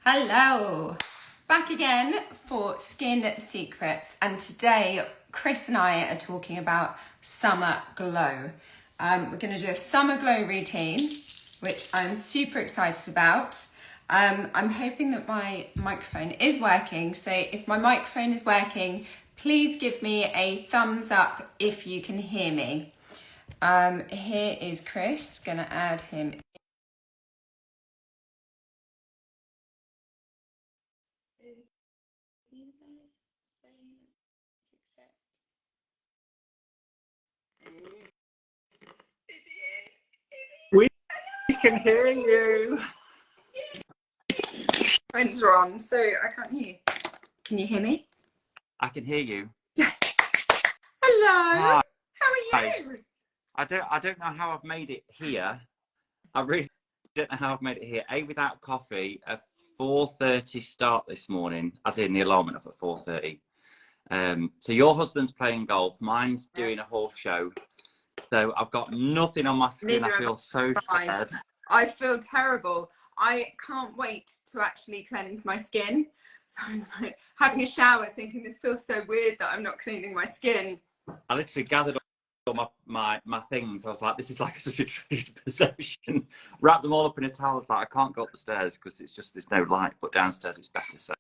Hello, back again for Skin Secrets, and today Chris and I are talking about summer glow. We're going to do a summer glow routine, which I'm super excited about. I'm hoping that my microphone is working, so if my microphone is working, please give me a thumbs up if you can hear me. Here is Chris, going to add him. We can hear you. Friends are on, so I can't hear you. Can you hear me? I can hear you. Yes. Hello. Hi. How are you? I don't know how I've made it here. I really don't know how I've made it here. Without coffee, a 4:30 start this morning, as in the alarm went off at 4:30. So your husband's playing golf, mine's doing a horse show. So I've got nothing on my skin. I feel so scared. I feel terrible. I can't wait to actually cleanse my skin. So I was like having a shower thinking this feels so weird that I'm not cleaning my skin. I literally gathered all my things. I was like, this is like such a treasured possession. Wrap them all up in a towel. I was like, I can't go up the stairs because it's just there's no light, but downstairs it's better.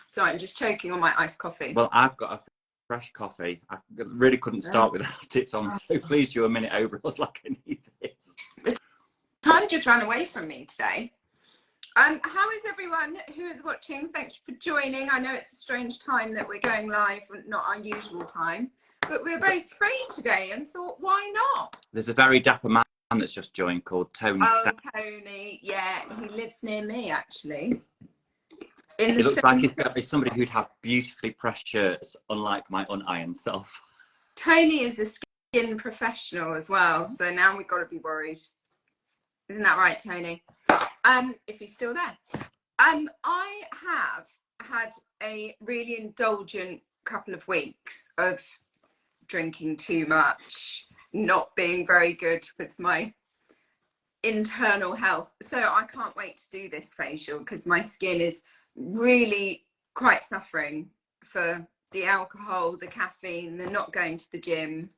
So I'm just choking on my iced coffee. Well, I've got a fresh coffee. I really couldn't start without it, so I'm so pleased you're a minute over. I was like, I need this. Time just ran away from me today. How is everyone who is watching? Thank you for joining. I know it's a strange time that we're going live, not our usual time, but we're both free today and thought, why not? There's a very dapper man that's just joined called Tony. Oh, Tony, yeah, he lives near me actually. It looks like he's somebody who'd have beautifully pressed shirts, unlike my unironed self. Tony is a skin professional as well, so now we've got to be worried. Isn't that right, Tony? If he's still there. I have had a really indulgent couple of weeks of drinking too much, not being very good with my internal health. So I can't wait to do this facial because my skin is really quite suffering for the alcohol, the caffeine, the not going to the gym,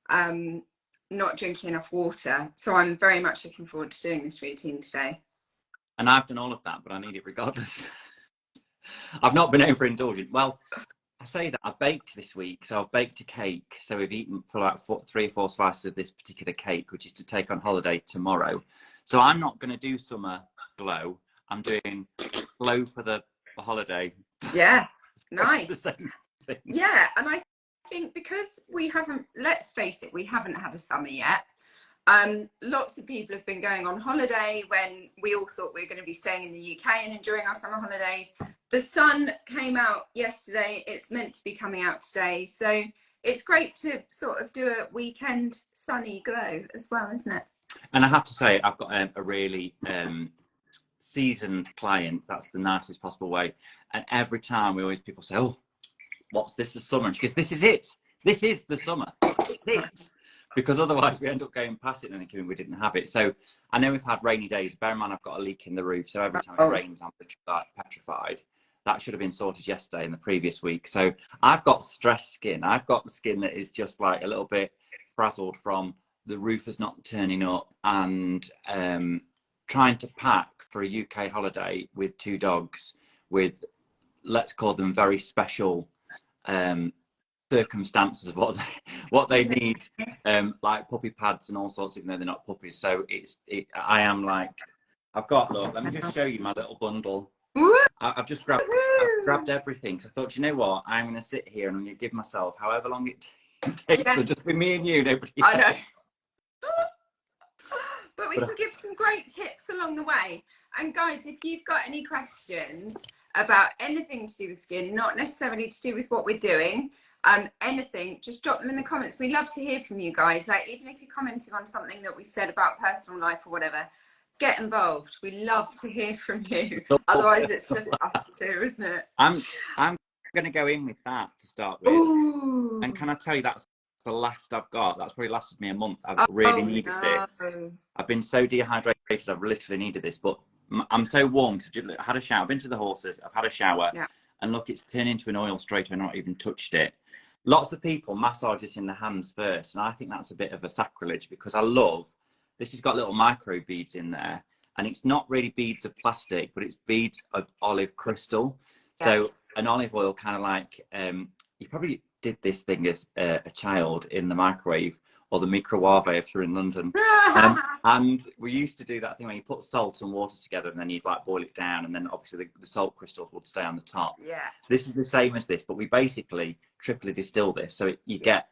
not drinking enough water. So I'm very much looking forward to doing this routine today. And I've done all of that, but I need it regardless. I've not been overindulgent. Well, I say that I baked this week, so I've baked a cake. So we've eaten for like 3 or 4 slices of this particular cake, which is to take on holiday tomorrow. So I'm not going to do summer glow. I'm doing glow for the holiday. Yeah, nice. The same thing. Yeah, and I think because we haven't, let's face it, we haven't had a summer yet. Lots of people have been going on holiday when we all thought we were going to be staying in the UK and enjoying our summer holidays. The sun came out yesterday. It's meant to be coming out today. So it's great to sort of do a weekend sunny glow as well, isn't it? And I have to say, I've got a really seasoned client. That's the nicest possible way. And every time people say, oh, what's this, the summer? And she goes, this is it. This is the summer. It's it. Because otherwise we end up going past it and thinking we didn't have it. So I know we've had rainy days. Bear in mind, I've got a leak in the roof. So every time it rains, I'm petrified. That should have been sorted yesterday and the previous week. So I've got stressed skin. I've got the skin that is just like a little bit frazzled from the roofers not turning up and trying to pack for a UK holiday with 2 dogs with, let's call them very special circumstances of what they need, like puppy pads and all sorts, even though they're not puppies. So I am like, look, let me just show you my little bundle. I've just grabbed everything. So I thought, you know what, I'm going to sit here and I'm going to give myself however long it takes. Yeah. So just be me and you, nobody else. I know. But we can give some great tips along the way. And guys, if you've got any questions about anything to do with skin, not necessarily to do with what we're doing, anything, just drop them in the comments. We love to hear from you guys. Like, even if you're commenting on something that we've said about personal life or whatever, get involved. We love to hear from you. Otherwise it's just us two, isn't it? I'm going to go in with that to start with. Ooh. And can I tell you, that's the last I've got. That's probably lasted me a month. I've really needed this. I've been so dehydrated. I've literally needed this, but I'm so warm. I had a shower. I've been to the horses. I've had a shower, Yeah. and look, it's turned into an oil straight away. Not even touched it. Lots of people massage this in the hands first, and I think that's a bit of a sacrilege because I love this. Has got little micro beads in there, and it's not really beads of plastic, but it's beads of olive crystal. Yeah. So an olive oil, kind of like you probably did this thing as a child in the microwave or the microwave if you're in London. And we used to do that thing where you put salt and water together and then you'd like boil it down, and then obviously the salt crystals would stay on the top. Yeah. This is the same as this, but we basically triply distill this, so you get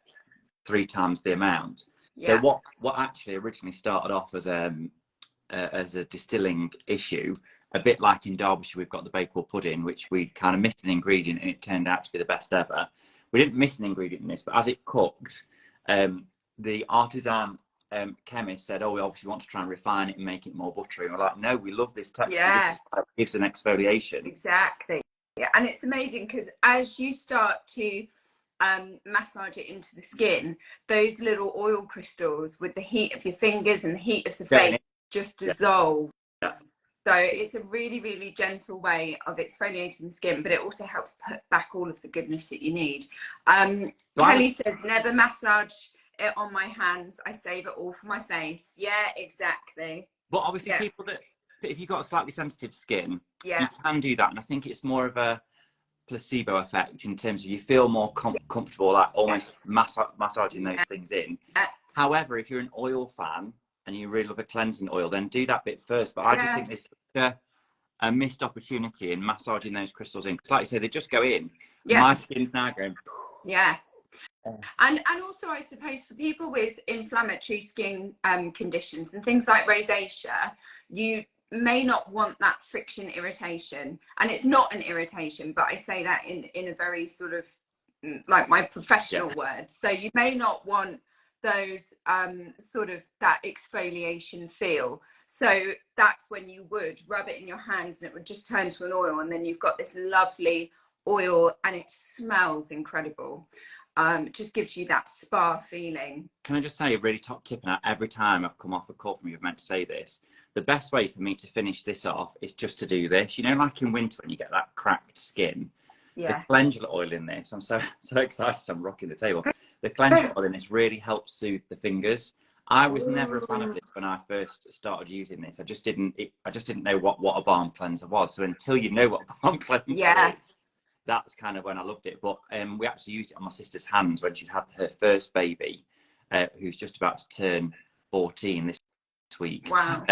3 times the amount. Yeah. So what actually originally started off as a distilling issue, a bit like in Derbyshire, we've got the Bakewell pudding, which we kind of missed an ingredient and it turned out to be the best ever. We didn't miss an ingredient in this, but as it cooked, the artisan chemist said, oh, we obviously want to try and refine it and make it more buttery. And we're like, no, we love this texture. Yeah. This is what gives an exfoliation. Exactly. Yeah, and it's amazing because as you start to massage it into the skin, those little oil crystals with the heat of your fingers and the heat of the face just dissolve. Yeah. So it's a really, really gentle way of exfoliating the skin, but it also helps put back all of the goodness that you need. Kelly says, never massage it on my hands. I save it all for my face. Yeah, exactly. But obviously people that, if you've got slightly sensitive skin, you Yeah. can do that. And I think it's more of a placebo effect in terms of you feel more comfortable, like almost massaging those things in. However, if you're an oil fan and you really love a cleansing oil, then do that bit first. But I just think there's such a missed opportunity in massaging those crystals in. Because like you say, they just go in. Yeah. My skin's now going. Yeah. And also, I suppose for people with inflammatory skin conditions and things like rosacea, you may not want that friction irritation. And it's not an irritation, but I say that in a very sort of like my professional words. So you may not want those sort of that exfoliation feel. So that's when you would rub it in your hands and it would just turn to an oil, and then you've got this lovely oil and it smells incredible. It just gives you that spa feeling. Can I just say a really top tip? And every time I've come off a call from you, I've meant to say this. The best way for me to finish this off is just to do this. You know, like in winter when you get that cracked skin, the calendula oil in this, I'm so excited, I'm rocking the table. The calendula oil in this really helps soothe the fingers. I was never a fan of this when I first started using this. I just didn't know what a balm cleanser was. So until you know what a balm cleanser is, that's kind of when I loved it. But we actually used it on my sister's hands when she'd had her first baby, who's just about to turn 14 this week. Wow.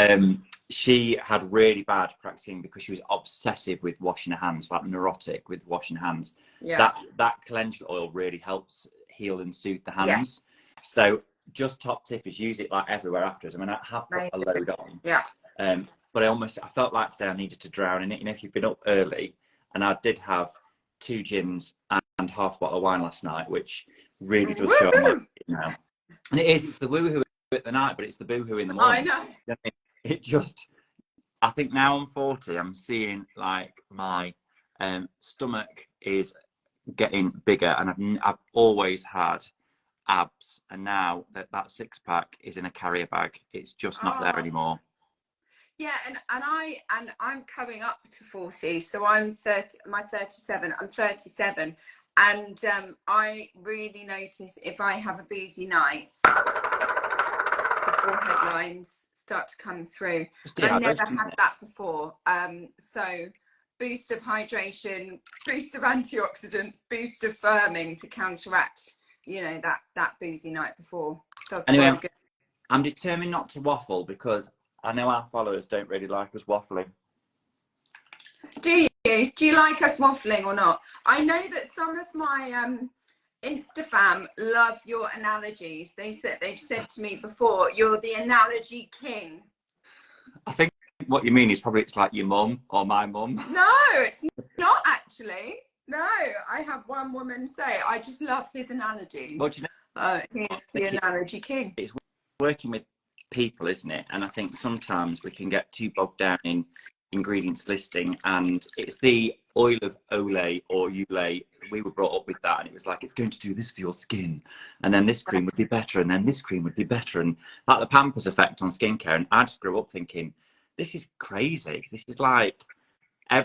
She had really bad cracked skin because she was obsessive with washing her hands, like neurotic with washing hands. Yeah. That calendula oil really helps heal and soothe the hands. Yeah. So just top tip is use it like everywhere afterwards. I mean, I have put a load on. Yeah. But I felt like today I needed to drown in it. You know, if you've been up early, and I did have 2 gins and half a bottle of wine last night, which really does show my, you know. And it's the woohoo at the night, but it's the boohoo in the morning. I know. It just, I think now I'm 40, I'm seeing like my stomach is getting bigger, and I've always had abs, and now that 6-pack is in a carrier bag. It's just not there anymore. Yeah, and I'm coming up to 40, so I'm 37. I'm 37, and I really notice if I have a boozy night, the forehead lines start to come through. I never had that before. So boost of hydration, boost of antioxidants, boost of firming to counteract, you know, that boozy night before. Anyway, I'm determined not to waffle because I know our followers don't really like us waffling. Do you? Do you like us waffling or not? I know that some of my Insta fam love your analogies. They've said to me before, you're the analogy king. I think what you mean is probably it's like your mum or my mum. No, it's not actually. No, I have one woman say, I just love his analogies. Well, you know, he's the analogy king. It's working with people, isn't it? And I think sometimes we can get too bogged down in ingredients listing, and it's the oil of Olay or Ulay. We were brought up with that, and it was like, it's going to do this for your skin, and then this cream would be better, and then this cream would be better, and like the Pampers effect on skincare. And I just grew up thinking this is crazy. This is like I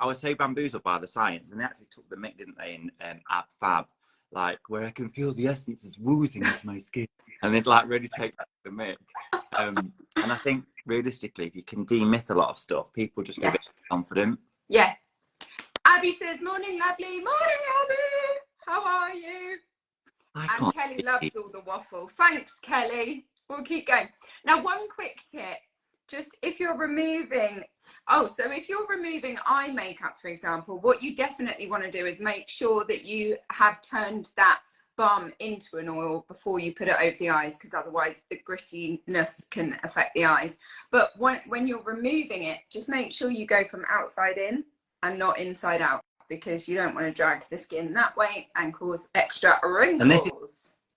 was so bamboozled by the science, and they actually took the mic, didn't they, in Ab Fab, like where I can feel the essence is woozing into my skin, and they'd like really take the mic. And I think realistically, if you can demyth a lot of stuff, people just feel a bit confident. Yeah. Abby says, morning, lovely. Morning, Abby. How are you? And Kelly loves all the waffle. Thanks, Kelly. We'll keep going. Now, one quick tip. Just if you're removing, if you're removing eye makeup, for example, what you definitely want to do is make sure that you have turned that balm into an oil before you put it over the eyes, because otherwise the grittiness can affect the eyes. But when you're removing it, just make sure you go from outside in and not inside out, because you don't want to drag the skin that way and cause extra wrinkles. And this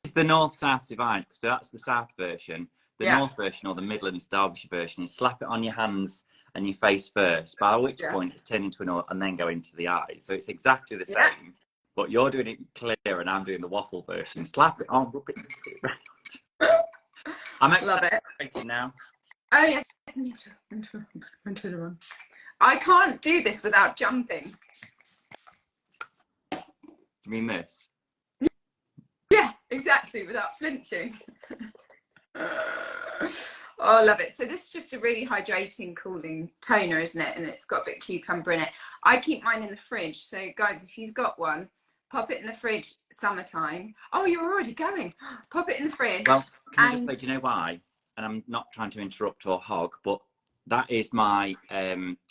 is the North-South divide, so that's the South version. The North version, or the Midlands Derbyshire version, is slap it on your hands and your face first, by which point it's turned into an oil and then go into the eyes. So it's exactly the same, but you're doing it clear and I'm doing the waffle version. Slap it on, rub it around. I'm excited now. Oh, yes. I can't do this without jumping. You mean this? Yeah, exactly, without flinching. Oh, I love it. So this is just a really hydrating, cooling toner, isn't it? And it's got a bit of cucumber in it. I keep mine in the fridge. So guys, if you've got one, pop it in the fridge summertime. Oh, you're already going. Pop it in the fridge. Well, can I just say, do you know why? And I'm not trying to interrupt or hog, but that is my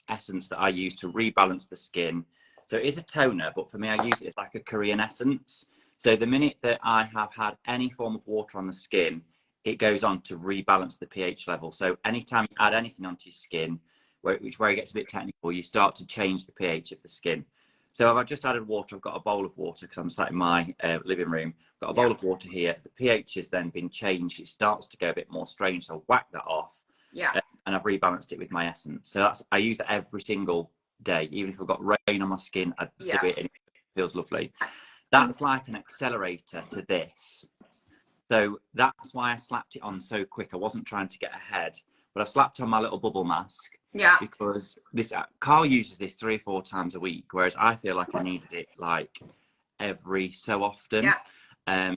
essence that I use to rebalance the skin. So it is a toner, but for me, I use it as like a Korean essence. So the minute that I have had any form of water on the skin, it goes on to rebalance the pH level. So anytime you add anything onto your skin, where it gets a bit technical, you start to change the pH of the skin. So if I just added water, I've got a bowl of water because I'm sat in my living room. I've got a bowl of water here. The pH has then been changed. It starts to go a bit more strange. So I'll whack that off. And I've rebalanced it with my essence. So I use that every single day. Even if I've got rain on my skin, I do it and it feels lovely. That's like an accelerator to this. So that's why I slapped it on so quick. I wasn't trying to get ahead, but I slapped on my little bubble mask. Because Carl uses this 3 or 4 times a week, whereas I feel like I needed it like every so often. I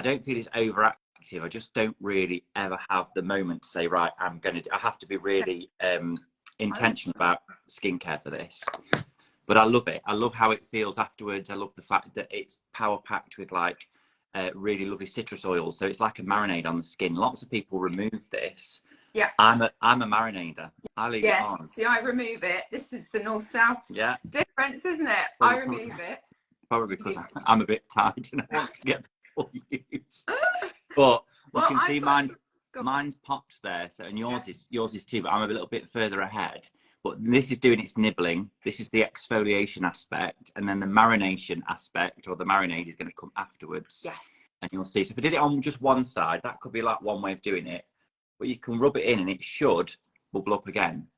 don't feel it's overactive. I just don't really ever have the moment to say, right, I have to be really intentional about skincare for this. But I love it. I love how it feels afterwards. I love the fact that it's power packed with like really lovely citrus oils. So it's like a marinade on the skin. Lots of people remove this. I'm a marinader. I leave it on. See, I remove it. This is the North-South difference, isn't it? I remove it. Probably because I'm a bit tired and I want to get full use. But you can see mine's popped there. So and yours is too. But I'm a little bit further ahead. But this is doing its nibbling. This is the exfoliation aspect, and then the marination aspect, or the marinade, is going to come afterwards. And you'll see. So if I did it on just one side, that could be like one way of doing it. But you can rub it in and it should bubble up again.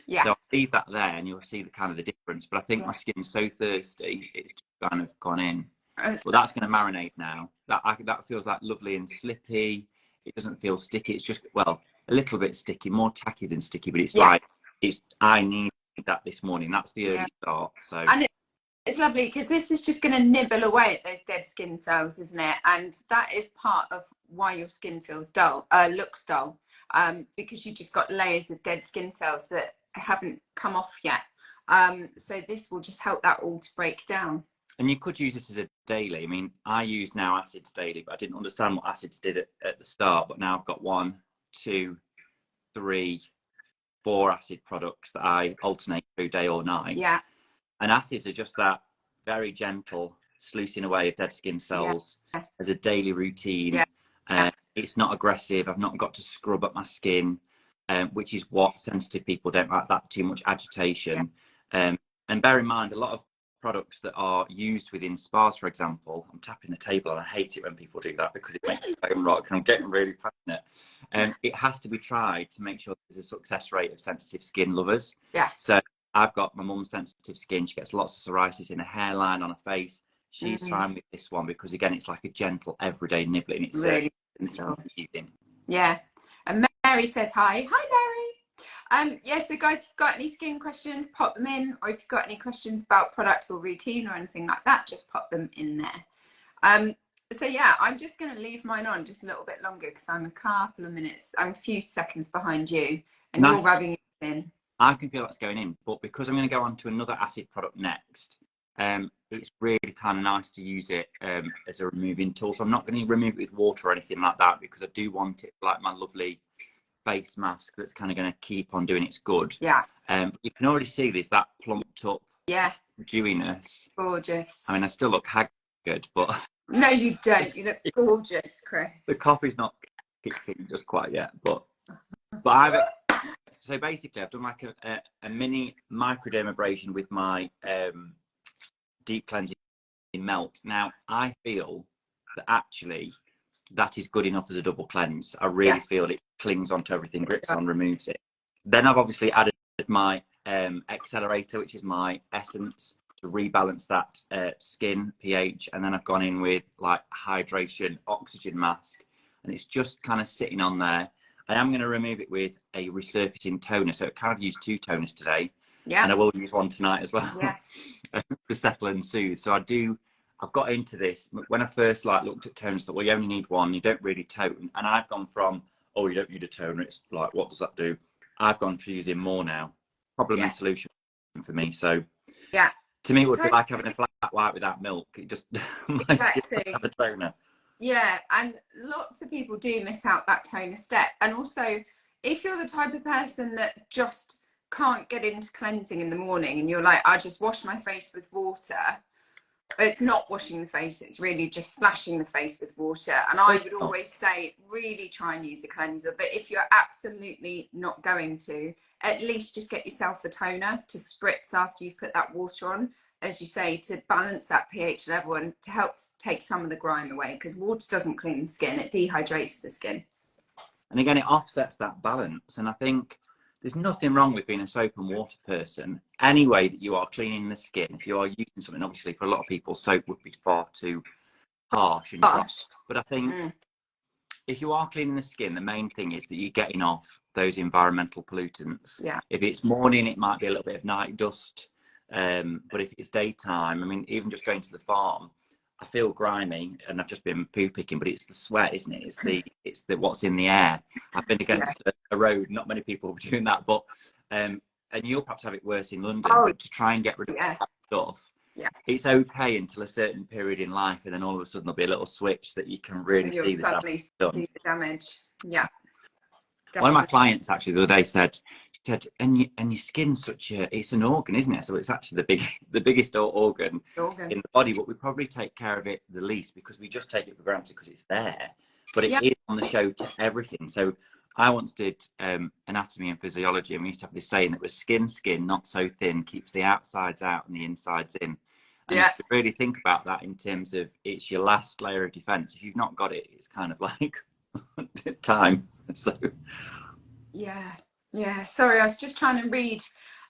So I'll leave that there and you'll see the difference. But I think my skin's so thirsty, it's just kind of gone in. Well, that's going to marinate now. That feels like lovely and slippy. It doesn't feel sticky. It's just, well, a little bit sticky, more tacky than sticky, but it's like, I need that this morning. That's the early start. So. And it's lovely because this is just going to nibble away at those dead skin cells, isn't it? And that is part of why your skin feels dull, looks dull. Because you just got layers of dead skin cells that haven't come off yet. So this will just help that all to break down. And you could use this as a daily. I mean, I use now acids daily, but I didn't understand what acids did at the start. But now I've got 1, 2, 3, 4 acid products that I alternate through day or night. And acids are just that very gentle sluicing away of dead skin cells as a daily routine. It's not aggressive. I've not got to scrub up my skin, which is what sensitive people don't like, that too much agitation. And bear in mind, a lot of products that are used within spas, for example, I'm tapping the table and I hate it when people do that because it makes me bone rock and I'm getting really passionate. It has to be tried to make sure there's a success rate of sensitive skin lovers. So I've got my mum's sensitive skin. She gets lots of psoriasis in her hairline, on her face. She's fine with this one because, again, it's like a gentle, everyday nibbling. It's really and and Mary says hi. Hi, Yes, so guys, if you've got any skin questions, pop them in, or if you've got any questions about product or routine or anything like that, just pop them in there. So yeah, I'm just going to leave mine on just a little bit longer because I'm a few seconds behind you, and you're rubbing it in. I can feel that's going in, but because I'm going to go on to another acid product next, it's really kind of nice to use it as a removing tool. So I'm not going to remove it with water or anything like that, because I do want it like my lovely face mask that's kind of going to keep on doing its good. Yeah. You can already see that plumped up dewiness. Gorgeous. I mean, I still look haggard, but no, you don't. You look gorgeous, Chris. The coffee's not kicked in just quite yet, but so basically I've done like a mini microdermabrasion with my deep cleansing melt. Now I feel that actually that is good enough as a double cleanse. I really feel it clings onto everything, grips on, removes it. Then I've obviously added my accelerator, which is my essence, to rebalance that skin pH, and then I've gone in with like hydration oxygen mask, and it's just kind of sitting on there. I am going to remove it with a resurfacing toner, so I kind of used 2 toners today, and I will use one tonight as well to settle and soothe. So I've got into this when I first looked at toners, thought, well, you only need one, you don't really tone, and I've gone from, oh, you don't need a toner, it's like, what does that do? I've gone for using more now. Problem and solution for me. So to me, it would be like having a flat white without milk. It just my skin doesn't have a toner. Yeah, and lots of people do miss out that toner step. And also, if you're the type of person that just can't get into cleansing in the morning, and you're like, I just wash my face with water, it's not washing the face, it's really just splashing the face with water. And I would always say, really try and use a cleanser. But if you're absolutely not going to, at least just get yourself a toner to spritz after you've put that water on, as you say, to balance that pH level and to help take some of the grime away, because water doesn't clean the skin, it dehydrates the skin. And again, it offsets that balance. And I think there's nothing wrong with being a soap and water person. Any way that you are cleaning the skin, if you are using something, obviously for a lot of people, soap would be far too harsh and dry. But I think if you are cleaning the skin, the main thing is that you're getting off those environmental pollutants. If it's morning, it might be a little bit of night dust. But if it's daytime, I mean, even just going to the farm, I feel grimy, and I've just been poo picking, but it's the sweat, isn't it? It's the what's in the air. I've been against a road. Not many people are doing that, but and you'll perhaps have it worse in London. But to try and get rid of that stuff, it's okay until a certain period in life, and then all of a sudden there'll be a little switch that you can really see the damage. Yeah. Definitely. One of my clients actually the other day said, and your skin's it's an organ, isn't it? So it's actually the biggest organ in the body, but we probably take care of it the least because we just take it for granted because it's there. But it is on the show to everything. So I once did anatomy and physiology, and we used to have this saying that was skin, not so thin, keeps the outsides out and the insides in. And if you really think about that in terms of it's your last layer of defense, if you've not got it, it's kind of like time. So sorry, I was just trying to read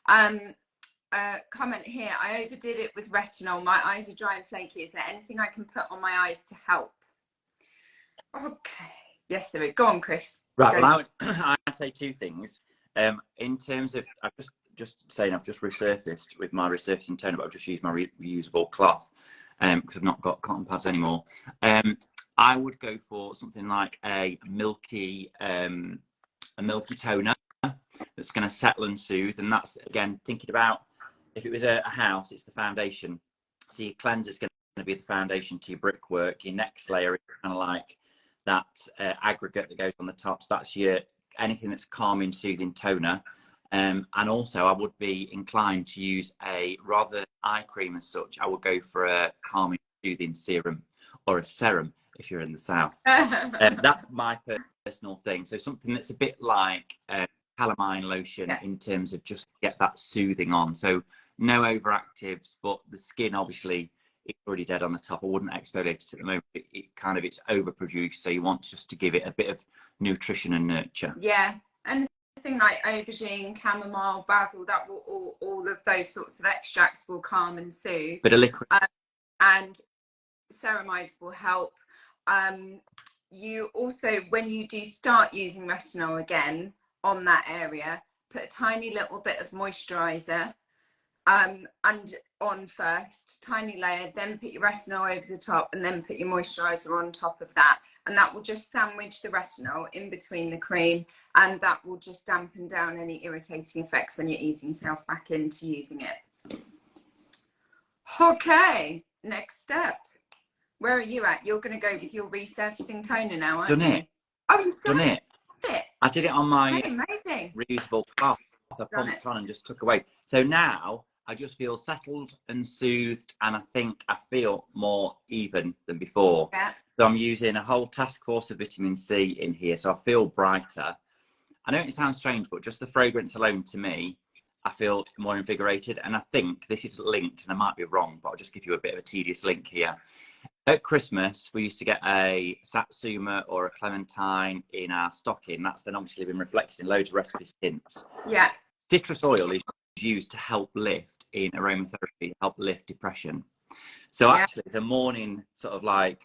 a comment here. I overdid it with retinol. My eyes are dry and flaky. Is there anything I can put on my eyes to help? Okay, yes there is. Go on, Chris. Right. Well, I'd say 2 things. In terms of, I've just saying I've just resurfaced with my resurfacing toner, but I've just used my reusable cloth because I've not got cotton pads anymore. I would go for something like a milky toner that's going to settle and soothe. And that's, again, thinking about if it was a house, it's the foundation. So your cleanser is going to be the foundation to your brickwork. Your next layer is kind of like that aggregate that goes on the top. So that's anything that's calming, soothing toner. And also I would be inclined to use rather eye cream as such. I would go for a calming, soothing serum or a serum if you're in the south. That's my personal thing. So something that's a bit like calamine lotion in terms of just get that soothing on. So no overactives, but the skin obviously it's already dead on the top. I wouldn't exfoliate it at the moment. It's overproduced. So you want just to give it a bit of nutrition and nurture. Yeah, and thing like aubergine, chamomile, basil, that will all of those sorts of extracts will calm and soothe. Bit of liquid. And ceramides will help. You also, when you do start using retinol again on that area, put a tiny little bit of moisturizer and on first, tiny layer, then put your retinol over the top, and then put your moisturizer on top of that, and that will just sandwich the retinol in between the cream, and that will just dampen down any irritating effects when you're easing yourself back into using it. Okay, next step. Where are you at? You're going to go with your resurfacing toner now, aren't Done you? it. Oh, you've Done it. I did it on my amazing. reusable cloth. I pumped on and just took away. So now I just feel settled and soothed, and I think I feel more even than before. Yeah. So I'm using a whole task force of vitamin C in here, so I feel brighter. I know it sounds strange, but just the fragrance alone, to me, I feel more invigorated. And I think this is linked, and I might be wrong, but I'll just give you a bit of a tedious link here. At Christmas, we used to get a satsuma or a clementine in our stocking. That's then obviously been reflected in loads of recipes since. Yeah. Citrus oil is used to help lift in aromatherapy, help lift depression. So actually, it's a morning sort of like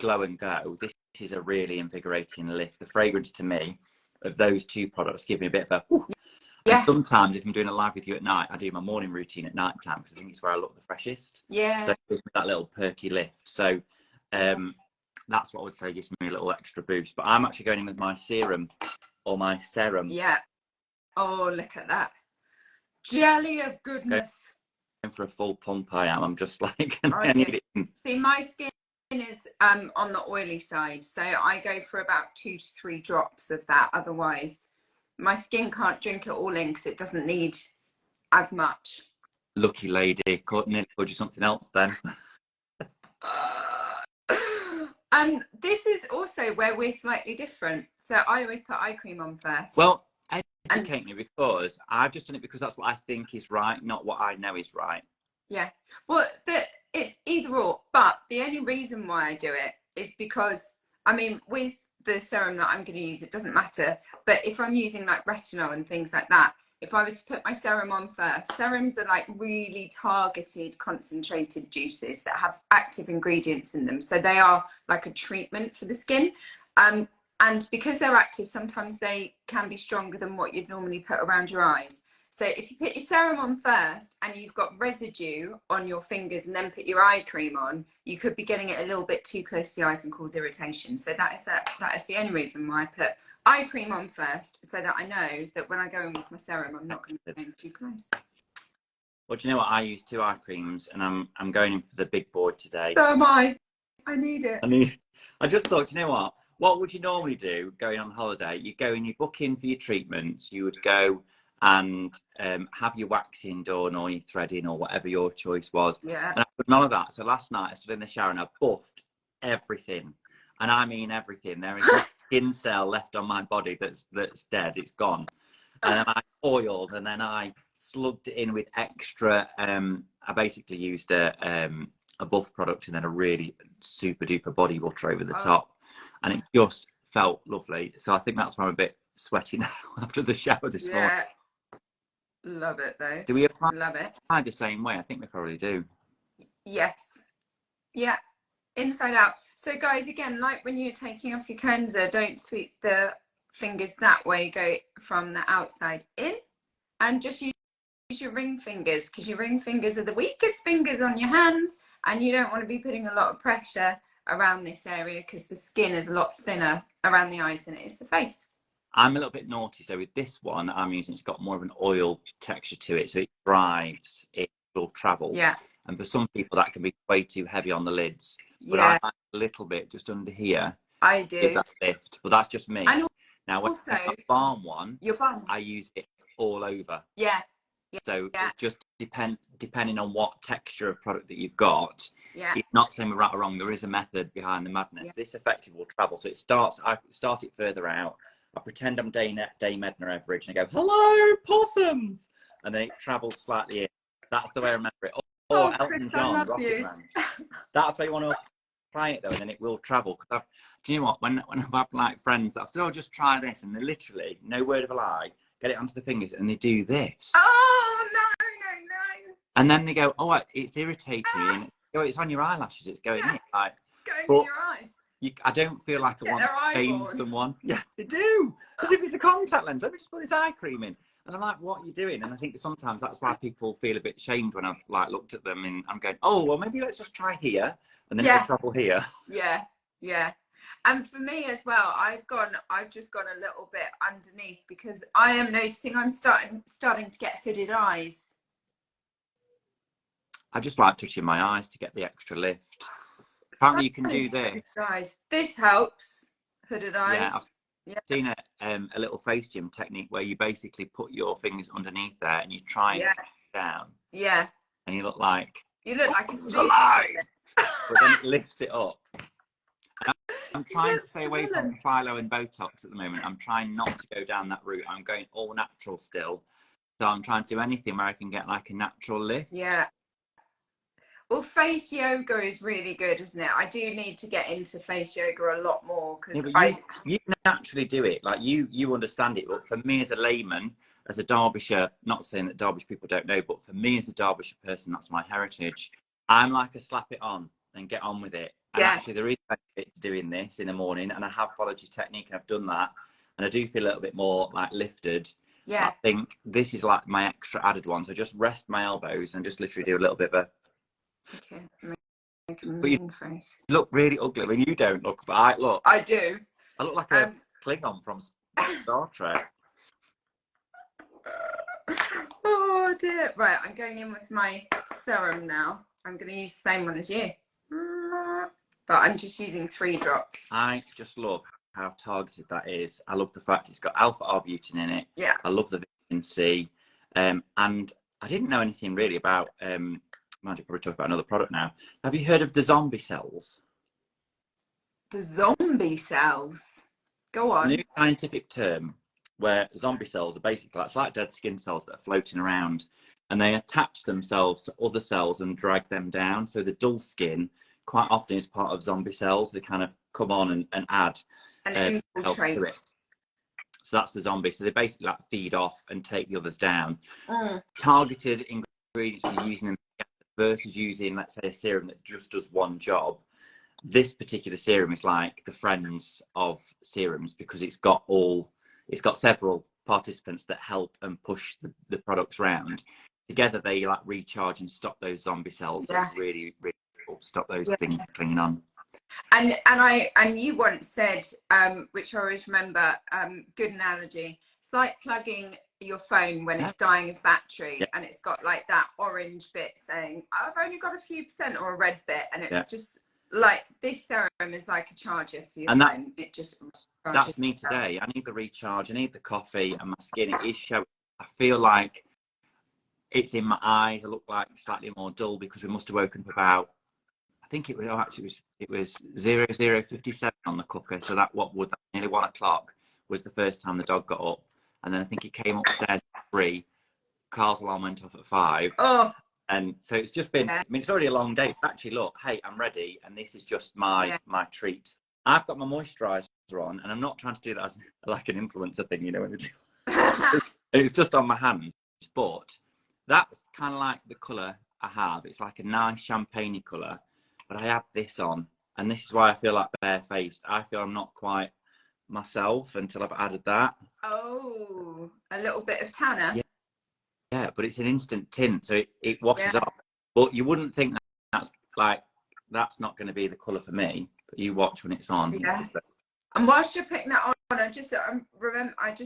glow and go. This is a really invigorating lift. The fragrance to me of those two products give me a bit of a whoo. And sometimes if I'm doing a live with you at night, I do my morning routine at night time because I think it's where I look the freshest. Yeah. So it gives me that little perky lift. So that's what I would say gives me a little extra boost. But I'm actually going in with my serum or my serum. Yeah. Oh, look at that. Jelly of goodness. Going for a full pump I am. I'm just like, I need it. See, my skin is on the oily side. So I go for about 2 to 3 drops of that. Otherwise, my skin can't drink it all in because it doesn't need as much. Lucky lady. Couldn't it? Could you something else then? And this is also where we're slightly different. So I always put eye cream on first. Well, educate me, because I've just done it because that's what I think is right, not what I know is right. Yeah. Well, it's either or. But the only reason why I do it is because, I mean, with the serum that I'm going to use, it doesn't matter. But if I'm using like retinol and things like that, if I was to put my serum on first, serums are like really targeted, concentrated juices that have active ingredients in them. So they are like a treatment for the skin. And because they're active, sometimes they can be stronger than what you'd normally put around your eyes. So if you put your serum on first and you've got residue on your fingers and then put your eye cream on, you could be getting it a little bit too close to the eyes and cause irritation. So that is the only reason why I put eye cream on first, so that I know that when I go in with my serum, I'm not going to go too close. Well, do you know what? I use 2 eye creams, and I'm going in for the big boy today. So am I. I need it. I just thought, you know what? What would you normally do going on holiday? You go and you book in for your treatments. You would go and have your waxing done or your threading or whatever your choice was. Yeah. And I put none of that. So last night I stood in the shower and I buffed everything. And I mean everything. There is no skin cell left on my body that's dead. It's gone. And then I oiled, and then I slugged it in with extra. I basically used a buff product and then a really super duper body butter over the top. And it just felt lovely. So I think that's why I'm a bit sweaty now after the shower this morning. Yeah. Love it though. Do we apply the same way? I think we probably do. Yes. Yeah. Inside out. So guys, again, like when you're taking off your cleanser, don't sweep the fingers that way. Go from the outside in, and just use your ring fingers, because your ring fingers are the weakest fingers on your hands, and you don't want to be putting a lot of pressure around this area because the skin is a lot thinner around the eyes than it is the face. I'm a little bit naughty, so with this one I'm using, it's got more of an oil texture to it, so it drives, it will travel. Yeah. And for some people that can be way too heavy on the lids. But yeah. I like a little bit just under here. I do. Give that lift. But that's just me. And now when also, I balm one, your balm, I use it all over. Yeah. So it's just depending on what texture of product that you've got. Yeah. It's not saying we're right or wrong. There is a method behind the madness. Yeah. This effective will travel. So I start it further out. I pretend I'm Dame Edna Everage and I go, hello, possums. And then it travels slightly in. That's the way I remember it. Or Elton Chris, John, Rocket Man. That's how you want to try it though, and then it will travel. Do you know what? When I've had like friends that I've said, oh, just try this, and they literally, no word of a lie, get it onto the fingers and they do this. Oh, no. And then they go, oh, it's irritating. And it's on your eyelashes, it's going in. Like, it's going in your eye. I don't feel like I want to shame someone. Yeah, they do. As if it's a contact lens. Let me just put this eye cream in. And I'm like, what are you doing? And I think sometimes that's why people feel a bit shamed when I've like looked at them and I'm going, oh, well, maybe let's just try here and then it'll travel here. Yeah, yeah. And for me as well, I've just gone a little bit underneath because I am noticing I'm starting to get hooded eyes. I just like touching my eyes to get the extra lift. Apparently you can do this. This helps. Hooded eyes. Yeah, I've seen a little face gym technique where you basically put your fingers underneath there and you try and down. Yeah. And you look like a alive. But then it lifts it up. And I'm trying to stay away from filo and Botox at the moment. I'm trying not to go down that route. I'm going all natural still. So I'm trying to do anything where I can get like a natural lift. Yeah. Well, face yoga is really good, isn't it? I do need to get into face yoga a lot more because you naturally do it. Like you understand it. But for me as a layman, as a Derbyshire, not saying that Derbyshire people don't know, but for me as a Derbyshire person, that's my heritage. I'm like a slap it on and get on with it. And actually there is benefit to doing this in the morning, and I have followed your technique and I've done that. And I do feel a little bit more like lifted. Yeah. I think this is like my extra added one. So just rest my elbows and just literally do a little bit of a but you look really ugly. I mean, you don't look, but I look. I do. I look like a Klingon from Star Trek. Oh dear. Right, I'm going in with my serum now. I'm going to use the same one as you. But I'm just using 3 drops. I just love how targeted that is. I love the fact it's got alpha-arbutin in it. Yeah. I love the vitamin C. And I didn't know anything really about... Mind you, probably talk about another product now. Have you heard of the zombie cells? The zombie cells? Go on. It's a new scientific term where zombie cells are basically, it's like dead skin cells that are floating around, and they attach themselves to other cells and drag them down. So the dull skin quite often is part of zombie cells. They kind of come on and add and infiltrate to it. So that's the zombie. So they basically like feed off and take the others down. Targeted ingredients are using them versus using, let's say, a serum that just does one job. This particular serum is like the friends of serums because it's got several participants that help and push the products around. Together they like recharge and stop those zombie cells. So it's really, really cool to stop those things clinging on. And you once said, which I always remember, good analogy, it's like plugging your phone when it's dying of battery and it's got like that orange bit saying I've only got a few percent, or a red bit, and it's just like this serum is like a charger for your phone. It just that's me today. I need the recharge, I need the coffee, and my skin, it is showing. I feel like it's in my eyes. I look like slightly more dull because we must have woken up about, I think it was 00:57 on the cooker. So that nearly 1 o'clock was the first time the dog got up. And then I think he came upstairs at 3. Carl's alarm went off at 5. Oh. And so it's just been, I mean, it's already a long day. But actually, look, hey, I'm ready. And this is just my treat. I've got my moisturiser on, and I'm not trying to do that as like an influencer thing, you know. It's just on my hand. But that's kind of like the colour I have. It's like a nice champagne colour. But I have this on. And this is why I feel like barefaced. I feel I'm not quite myself until I've added that. Oh, a little bit of tanner. Yeah, but it's an instant tint, so it washes off. But you wouldn't think that's not going to be the colour for me. But you watch when it's on. Yeah. And whilst you're putting that on, I just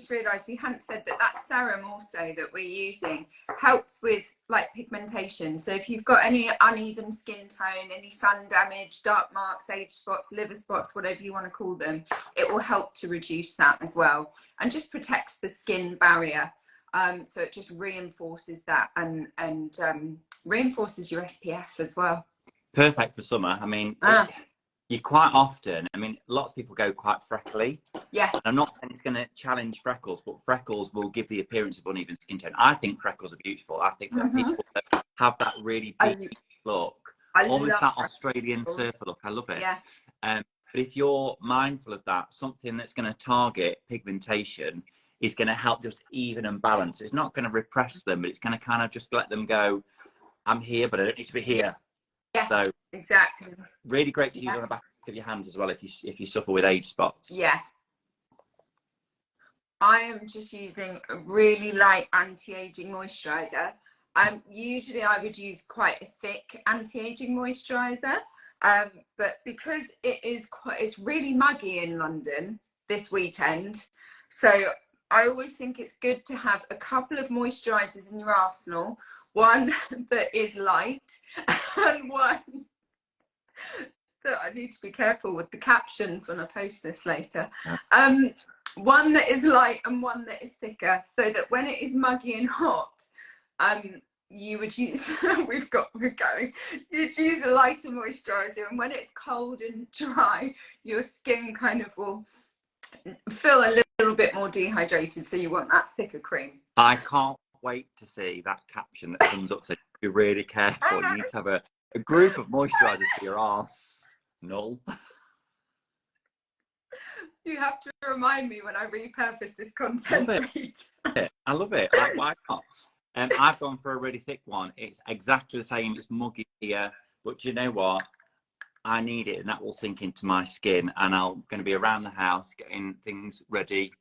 realised we hadn't said that serum also that we're using helps with like pigmentation. So if you've got any uneven skin tone, any sun damage, dark marks, age spots, liver spots, whatever you want to call them, it will help to reduce that as well, and just protects the skin barrier. So it just reinforces that and reinforces your SPF as well. Perfect for summer. I mean, you quite often, I mean, lots of people go quite freckly. Yeah. And I'm not saying it's going to challenge freckles, but freckles will give the appearance of uneven skin tone. I think freckles are beautiful. I think that people that have that really big look, almost that Australian surfer look, I love it. Yeah. But if you're mindful of that, something that's going to target pigmentation is going to help just even and balance. It's not going to repress them, but it's going to kind of just let them go, I'm here, but I don't need to be here. Yeah, so exactly. Really great to use on the back of your hands as well if you suffer with age spots. Yeah. I am just using a really light anti-aging moisturizer. Usually I would use quite a thick anti-aging moisturizer, but because it's really muggy in London this weekend, so I always think it's good to have a couple of moisturizers in your arsenal. One that is light and one that I need to be careful with the captions when I post this later. One that is light and one that is thicker, so that when it is muggy and hot, you would use we're going, you'd use a lighter moisturizer, and when it's cold and dry, your skin kind of will feel a little bit more dehydrated, so you want that thicker cream. I can't wait to see that caption that comes up, so be really careful. You need to have a group of moisturizers for your arse. Null. You have to remind me when I repurpose this content. I love it. Why not? I've gone for a really thick one. It's exactly the same. It's muggy here, but you know what? I need it, and that will sink into my skin. And I'm going to be around the house getting things ready.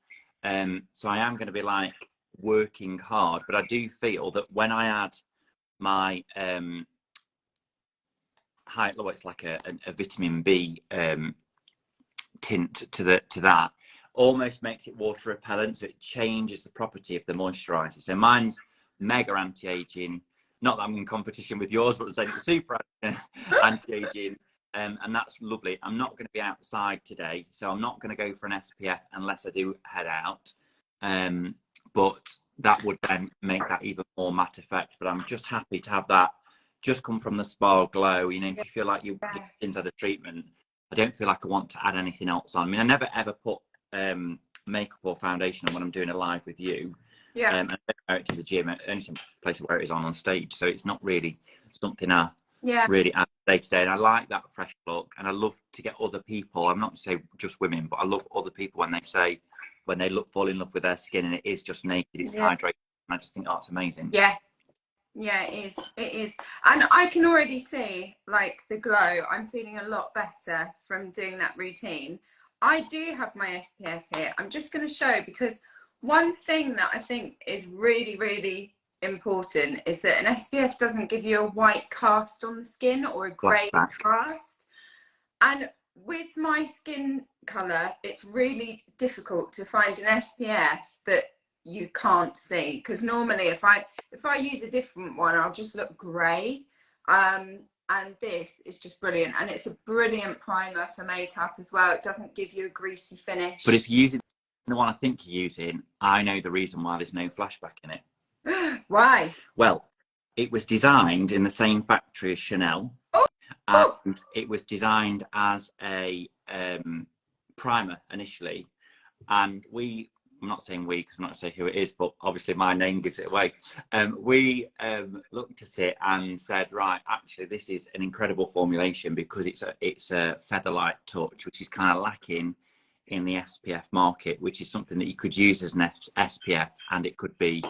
So I am going to be like working hard, but I do feel that when I add my it's like a vitamin B tint to that, almost makes it water repellent, so it changes the property of the moisturizer. So mine's mega anti-aging, not that I'm in competition with yours, but saying it's super anti-aging, and that's lovely. I'm not going to be outside today, so I'm not going to go for an SPF unless I do head out, but that would then make that even more matte effect. But I'm just happy to have that just come from the spa glow. You know, if you feel like your skin's had a treatment, I don't feel like I want to add anything else on. I mean, I never ever put makeup or foundation on when I'm doing a live with you. And I don't wear it to the gym. Only some places where it is on stage, so it's not really something I really add day to day. And I like that fresh look, and I love to get other people. I'm not to say just women, but I love other people when they fall in love with their skin and it is just naked, it's hydrated. And I just think, oh, it's amazing. Yeah, it is. And I can already see like the glow. I'm feeling a lot better from doing that routine. I do have my SPF here. I'm just going to show, because one thing that I think is really, really important is that an SPF doesn't give you a white cast on the skin or a grey cast. And with my skin colour, it's really difficult to find an SPF that you can't see, because normally if I use a different one, I'll just look grey, and this is just brilliant, and it's a brilliant primer for makeup as well. It doesn't give you a greasy finish. But if you're using the one I think you're using, I know the reason why there's no flashback in it. Why? Well, it was designed in the same factory as Chanel, and it was designed as a primer initially, and I'm not saying we, because I'm not going to say who it is, but obviously my name gives it away. We looked at it and said, right, actually, this is an incredible formulation, because it's a feather-light touch, which is kind of lacking in the SPF market, which is something that you could use as an SPF, and it could be,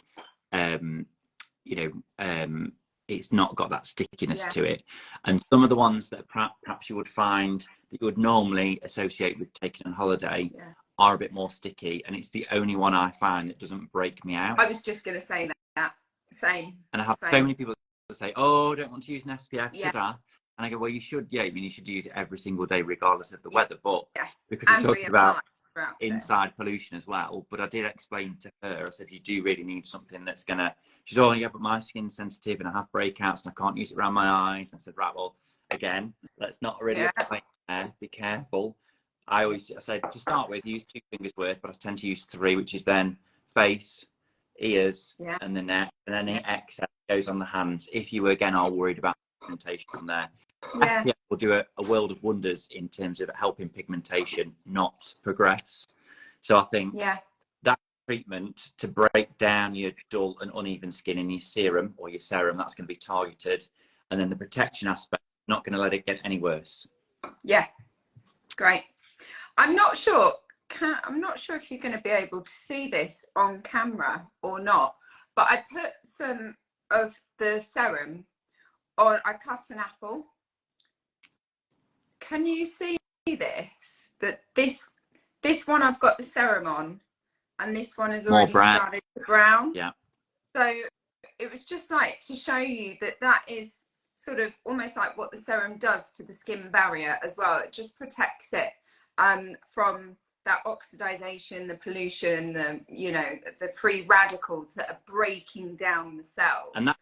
it's not got that stickiness to it. And some of the ones that perhaps you would find that you would normally associate with taking on holiday are a bit more sticky, and it's the only one I find that doesn't break me out. I was just going to say that. Same. And I have so many people that say, oh, I don't want to use an SPF, should I? And I go, well, you should, I mean, you should use it every single day, regardless of the weather. But because we talked about inside pollution as well, but I did explain to her, I said, you do really need something that's going to, she's, oh, yeah, but my skin's sensitive and I have breakouts and I can't use it around my eyes. And I said, right, well, again, let's not really apply there, be careful. I said, to start with, use 2 fingers worth, but I tend to use 3, which is then face, ears, and the neck, and then the excess goes on the hands. If you, again, are worried about pigmentation on there, SPF will do a world of wonders in terms of helping pigmentation not progress. So I think that treatment to break down your dull and uneven skin in your serum, that's going to be targeted. And then the protection aspect, not going to let it get any worse. Yeah, great. I'm not sure if you're going to be able to see this on camera or not, but I put some of the serum on, I cut an apple. Can you see this? That this one I've got the serum on, and this one has More already brown. started to brown. Yeah. So it was just like to show you that that is sort of almost like what the serum does to the skin barrier as well. It just protects it from that oxidization, the pollution, the, you know, the free radicals that are breaking down the cells. And that's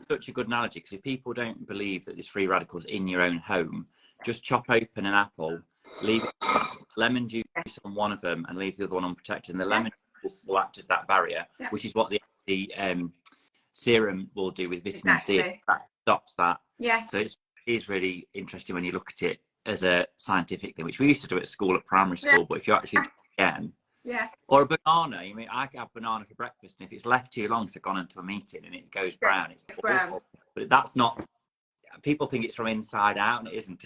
such a good analogy, because if people don't believe that there's free radicals in your own home, just chop open an apple, leave lemon juice on one of them and leave the other one unprotected, and the lemon juice will act as that barrier, which is what the serum will do with vitamin C. That stops that. Yeah. So it is really interesting when you look at it as a scientific thing, which we used to do at school, at primary school. But if you actually do it again, or a banana. I mean, I have banana for breakfast, and if it's left too long, it's gone into a meeting and it goes brown. It's awful. But that's not. People think it's from inside out, and it isn't.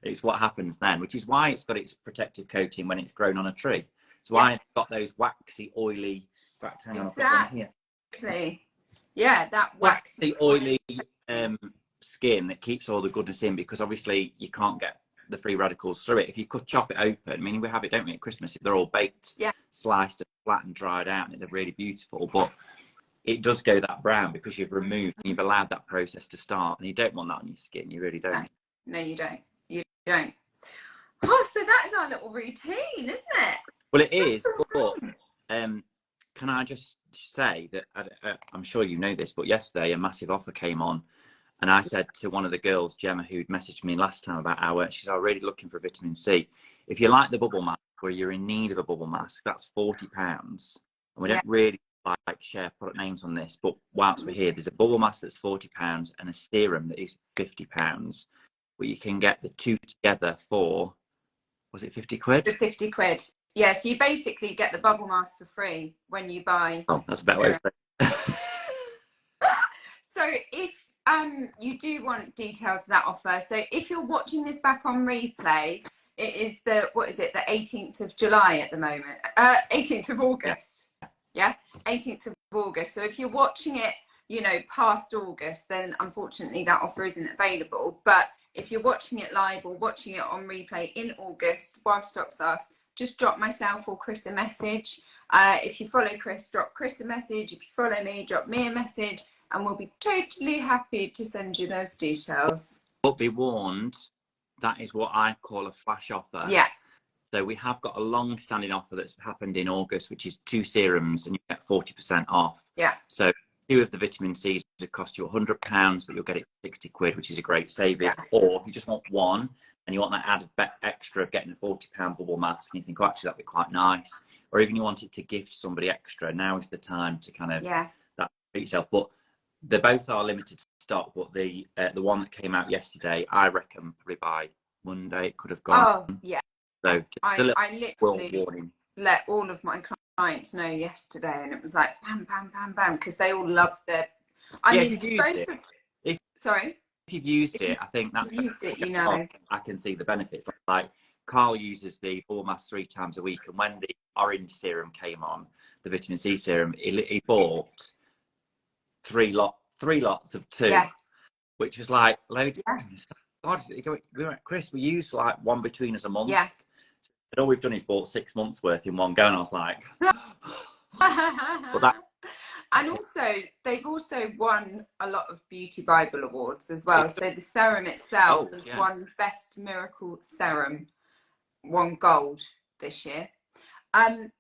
It's what happens then, which is why it's got its protective coating when it's grown on a tree. It's why it's got those waxy, oily. Hang on, exactly. Yeah, that waxy, oily skin that keeps all the goodness in, because obviously you can't get the free radicals through it. If you could chop it open, I mean, we have it, don't we, at Christmas? They're all baked, sliced, and flat and dried out, and they're really beautiful. But it does go that brown because you've removed and you've allowed that process to start, and you don't want that on your skin. You really don't. No, you don't. You don't. Oh, so that is our little routine, isn't it? Well, it is. But can I just say that I'm sure you know this, but yesterday a massive offer came on, and I said to one of the girls, Gemma, who'd messaged me last time about she's already looking for vitamin C. If you like the bubble mask, or you're in need of a bubble mask, that's £40. And we don't really like share product names on this, but whilst we're here, there's a bubble mask that's £40 and a serum that is £50. But you can get the two together for, was it 50 quid? For 50 quid. Yeah, so you basically get the bubble mask for free when you buy. Oh, that's a better way to say it. So if you do want details of that offer, so if you're watching this back on replay, it is the 18th of July at the moment. 18th of August. Yeah, 18th of August. So if you're watching it, you know, past August, then unfortunately that offer isn't available. But if you're watching it live or watching it on replay in August while stocks last, just drop myself or Chris a message. If you follow Chris, drop Chris a message. If you follow me, drop me a message, and we'll be totally happy to send you those details. But be warned, that is what I call a flash offer. Yeah. So we have got a long-standing offer that's happened in August, which is 2 serums, and you get 40% off. Yeah. So 2 of the vitamin C's would cost you £100, but you'll get it for 60 quid, which is a great saving. Yeah. Or if you just want one and you want that added extra of getting a £40 bubble mask, and you think, oh, actually, that'd be quite nice. Or even you wanted to gift somebody extra, now is the time to kind of that treat yourself. But they both are limited stock, but the one that came out yesterday, I reckon probably by Monday it could have gone. Oh, yeah. So I literally let all of my clients know yesterday, and it was like bam, bam, bam, bam, because they all love the. If you've used it, if you've used it, I think that's used it, you know. I can see the benefits. Like Carl uses the bubble mask 3 times a week, and when the orange serum came on, the vitamin C serum, he bought three lots of 2, which was like loads. God, we went, Chris, we used like one between us a month. Yeah. And all we've done is bought 6 months worth in one go, and I was like, and also they've also won a lot of Beauty Bible awards as well. So the serum itself has won Best Miracle Serum, won gold this year. And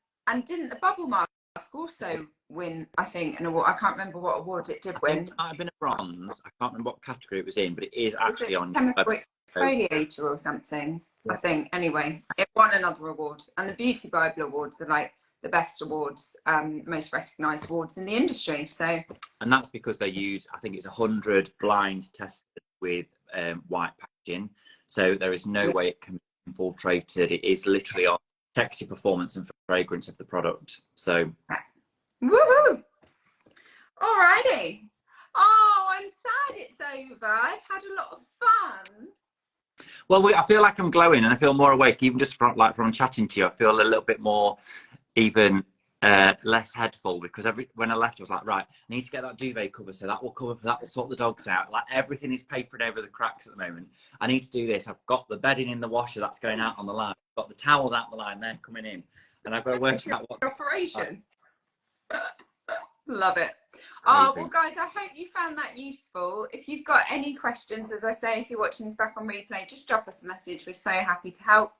didn't the bubble mask also win, I think, an award? I can't remember what award it did win. It might have been a bronze. I can't remember what category it was in, but it is actually on chemical exfoliator or something. I think. Anyway, it won another award, and the Beauty Bible awards are like the best awards, most recognised awards in the industry. So, and that's because they use, I think it's 100 blind tested with white packaging, so there is no way it can be infiltrated. It is literally on texture, performance, and fragrance of the product. So, woohoo! Alrighty. Oh, I'm sad it's over. I've had a lot of fun. Well, I feel like I'm glowing, and I feel more awake, even just from chatting to you. I feel a little bit more, even less head full, because when I left, I was like, right, I need to get that duvet cover, so that will sort the dogs out. Like, everything is papered over the cracks at the moment. I need to do this. I've got the bedding in the washer that's going out on the line. I've got the towels out the line, they're coming in. and I've got to work out what operation. Love it. Amazing. Oh, well, guys, I hope you found that useful. If you've got any questions, as I say, if you're watching this back on replay, just drop us a message. We're so happy to help.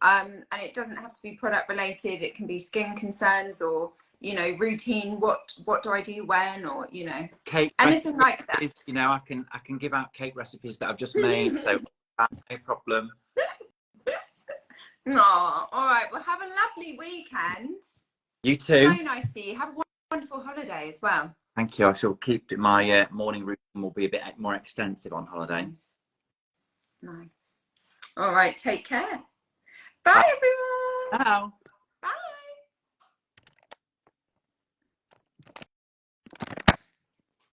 And it doesn't have to be product related. It can be skin concerns or, you know, routine. What do I do when, or, you know, cake anything like that. You know, I can give out cake recipes that I've just made, so no problem. Oh, all right. Well, have a lovely weekend. You too. So nice to see you. Have a wonderful holiday as well. Thank you. I shall keep my morning routine will be a bit more extensive on holiday. Nice. All right. Take care. Bye, everyone. Ciao.